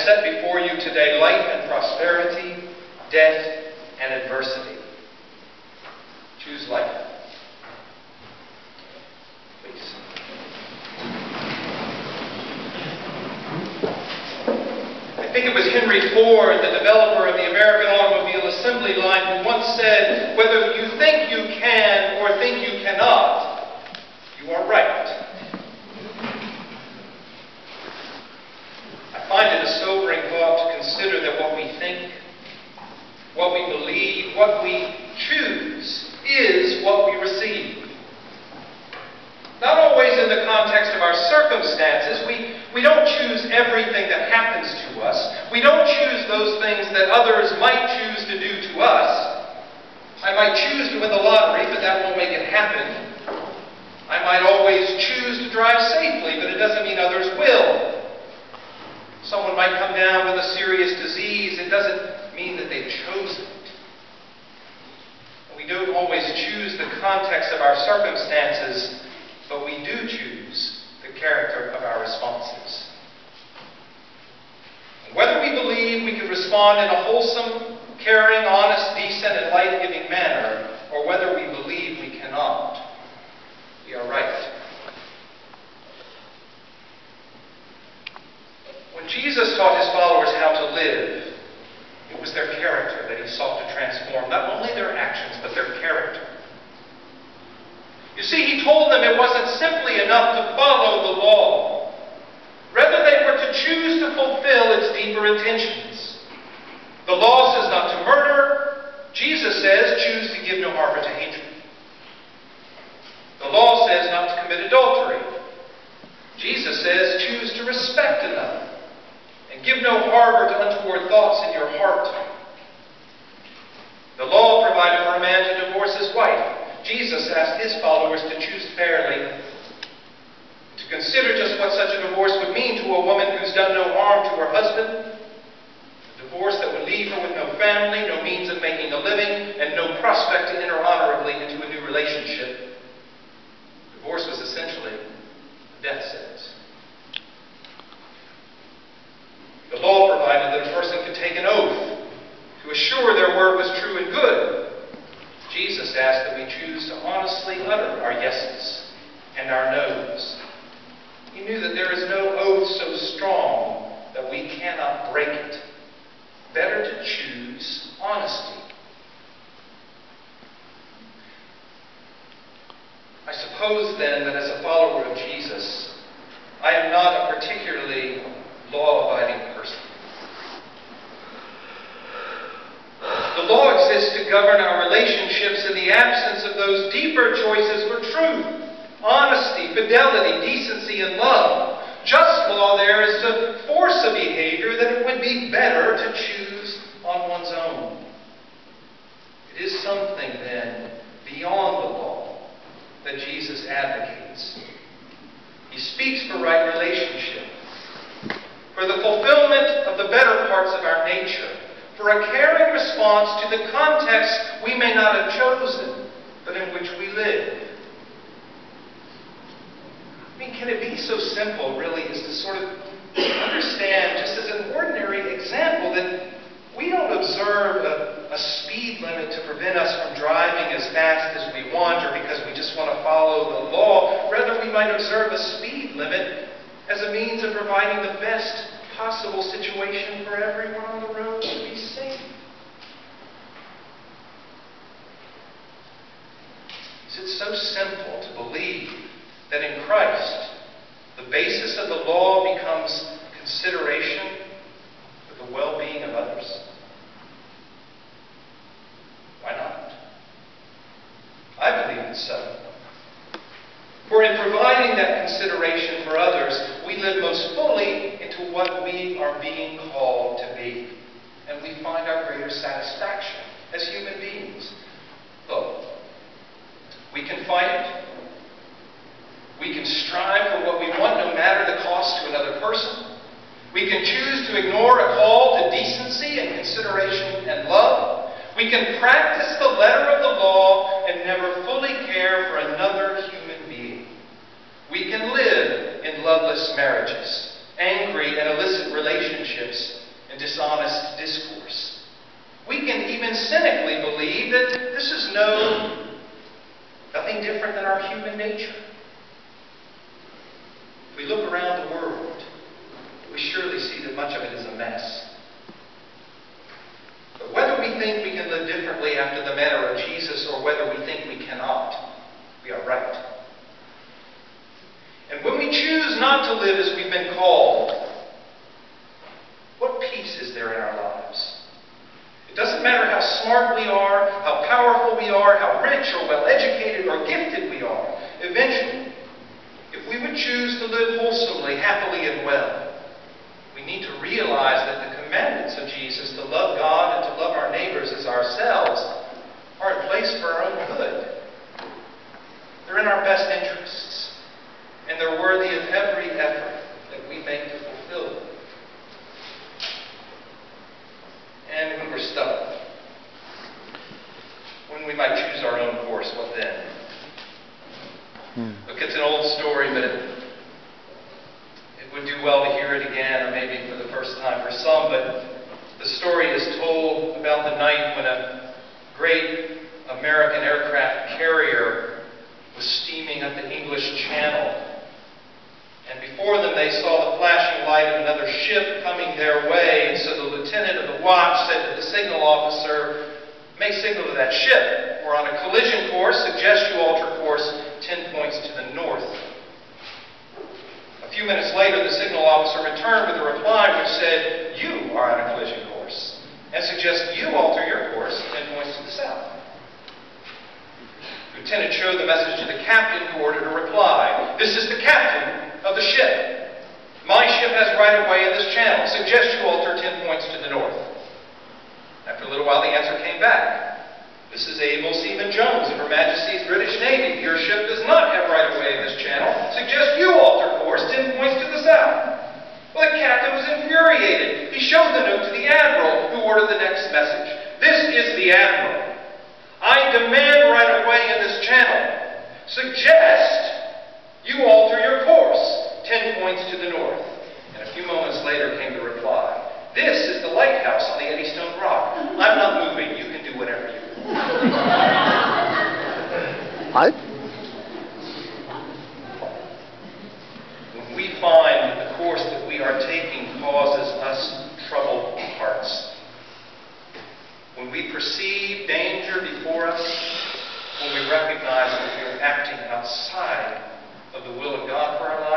set before you today life and prosperity, death and adversity. Choose life. Please. I think it was Henry Ford, the developer of the American automobile assembly line, who once said, "Whether you think you can or think you cannot, you are right." I find it a sobering thought to consider that what we think, what we believe, what we choose is what we receive. Not always in the context of our circumstances. We don't choose everything that happens to us. We don't choose those things that others might choose to do to us. I might choose to win the lottery, but that won't make it happen. I might always choose to drive safely, but it doesn't mean others will. Someone might come down with a serious disease. It doesn't mean that they've chosen it. We don't always choose the context of our circumstances, but we do choose the character of our responses. And whether we believe we can respond in a wholesome, caring, honest, decent, and life-giving manner, or whether we believe we cannot, we are right. When Jesus taught his followers how to live, it was their character that he sought to transform. Not only their actions, but their character. You see, he told them it wasn't simply enough to follow the law. Rather, they were to choose to fulfill its deeper intentions. The law says not to murder. Jesus says, choose to give no harbor to hatred. The law says not to commit adultery. Jesus says, choose to respect another. And give no harbor to untoward thoughts in your heart. The law provided for a man to divorce his wife. Jesus asked his followers to choose fairly, to consider just what such a divorce would mean to a woman who's done no harm to her husband, a divorce that would leave her with no family, no means of making a living, and no prospect to enter honorably into a new relationship. Divorce was essentially a death sentence. The law provided that a person could take an oath to assure their word was true and good. Jesus asked that we choose to honestly utter our yeses and our nos. He knew that there is no oath so strong that we cannot break it. Better to choose honesty. I suppose then that as a follower of Jesus, I am not a particularly law-abiding person. The law exists to govern our relationships in the absence of those deeper choices for truth, honesty, fidelity, decency, and love. Just law there is to force a behavior that it would be better to choose on one's own. It is something, then, beyond the law that Jesus advocates. He speaks for right relationship, for the fulfillment of the better parts of our nature, for a caring response to the context we may not have chosen, but in which we live. I mean, can it be so simple, really, as to sort of understand, just as an ordinary example, that we don't observe a speed limit to prevent us from driving as fast as we want, or because we just want to follow the law. Rather, we might observe a speed limit as a means of providing the best possible situation for everyone on the road to be safe. Is it so simple to believe that in Christ, the basis of the law becomes consideration for the well-being of others? Why not? I believe it's so. For in providing that consideration for others, we live most fully into what we are being called to be. And we find our greater satisfaction as human beings. Look, we can fight. We can strive for what we want, no matter the cost to another person. We can choose to ignore a call to decency and consideration and love. We can practice the letter of the law and never fully care for another human being. We can live in loveless marriages, angry and illicit relationships, anything different than our human nature. If we look around the world, we surely see that much of it is a mess. But whether we think we can live differently after the manner of Jesus or whether we think we cannot, we are right. And when we choose not to live as we've been called, what peace is there in our lives? It doesn't matter how smart we are, how powerful we are, how rich or well-educated or gifted we are. Eventually, if we would choose to live wholesomely, happily, and well, we need to realize that the commandments of Jesus to love God and to love our neighbors as ourselves are in place for our own good. They're in our best interests, and they're worthy of every effort that we make to fulfill them. And when we're stuck, when we might choose our own course, what then? Look, it's an old story, but it would do well to hear it again, or maybe for the first time for some. But the story is told about the night when a great American aircraft carrier was steaming up the English Channel. And before them they saw the flashing light of another ship coming their way. And so the lieutenant of the watch said to the signal officer, "Make signal to that ship. We're on a collision course. Suggest you alter course 10 points to the north." A few minutes later, the signal officer returned with a reply which said, "You are on a collision course, and suggest you alter your course 10 points to the south." The lieutenant showed the message to the captain, who ordered a reply. "This is the captain of the ship. My ship has right-of-way in this channel. Suggest you alter 10 points to the north." After a little while, the answer came back. "This is Able Seaman Jones of Her Majesty's British Navy. Your ship does not have right-of-way in this channel. Suggest you alter course 10 points to the south." Well, the captain was infuriated. He showed the note to the admiral, who ordered the next message. "This is the admiral. I demand right-of-way in this channel. Suggest you alter your course 10 points to the north." And a few moments later came the reply. "This is the lighthouse on the Eddystone Rock. I'm not moving. You can do whatever you want." When we find that the course that we are taking causes us troubled hearts, when we perceive danger before us, when we recognize that we are acting outside of the will of God for our